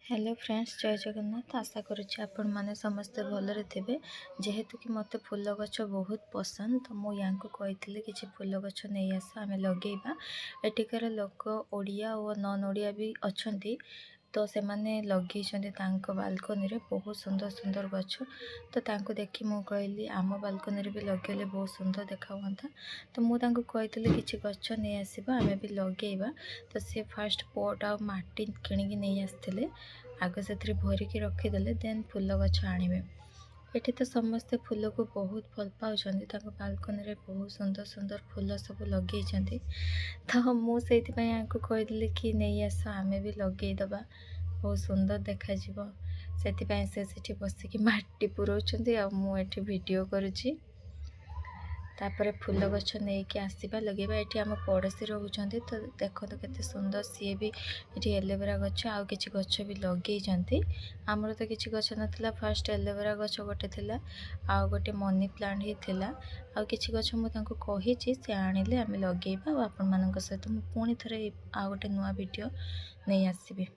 Hello friends, जय जगन्नाथ। आशा करुच्ची आपण मैंने समस्ते भलरे थे। जेहेतु कि मत फूल गछ बहुत पसंद, तो मुझे कही कि फूल गछ नहीं आस आम लगेगा। एटिकार लोक ओडिया और नन ओडिया भी अच्छा, तो से मैंने लगे बालकनी रे बहुत सुंदर सुंदर गछ। तो तांको देखी मु कहली आम बालकनी रे भी लगे बहुत सुंदर देखा हुआ। तो मुझे कही कि गछ नहीं आसवा आम भी लगेगा। तो सी फास्ट पट आ माटी किणिकी नहीं आसते, आग से भरिकी रखीदे, देन फूल गछ आणवे। एठी तो समस्ते फूल को बहुत भल पाँच, बालकनी रे बहुत सुंदर सुंदर फूल सब लगे। तो मुझे कहीदेली कि नहीं आस आम भी लगेदबा, बहुत सुंदर देखा से बसिकी माटी पुराउछंती आ मुझे वीडियो करुच्ची। तापर फूल गछ नहीं कि आसवा लगेगा। ये आम पड़ोशी रोच, तो देखो तो केते सुंदर सी भी ये एलोवेरा गछ आउ कि गछ भी लगे। आमर तो किसी गछ नाला, फास्ट एलोवेरा गछ गोटे थिला, आउ गोटे मनी प्लांट ही थिला, आउ किछि गछ मुझे कही से आनिले आम लगेबा। आपण मान सहित मु पुणी थे आ गोटे नुआ वीडियो नहीं आसबी।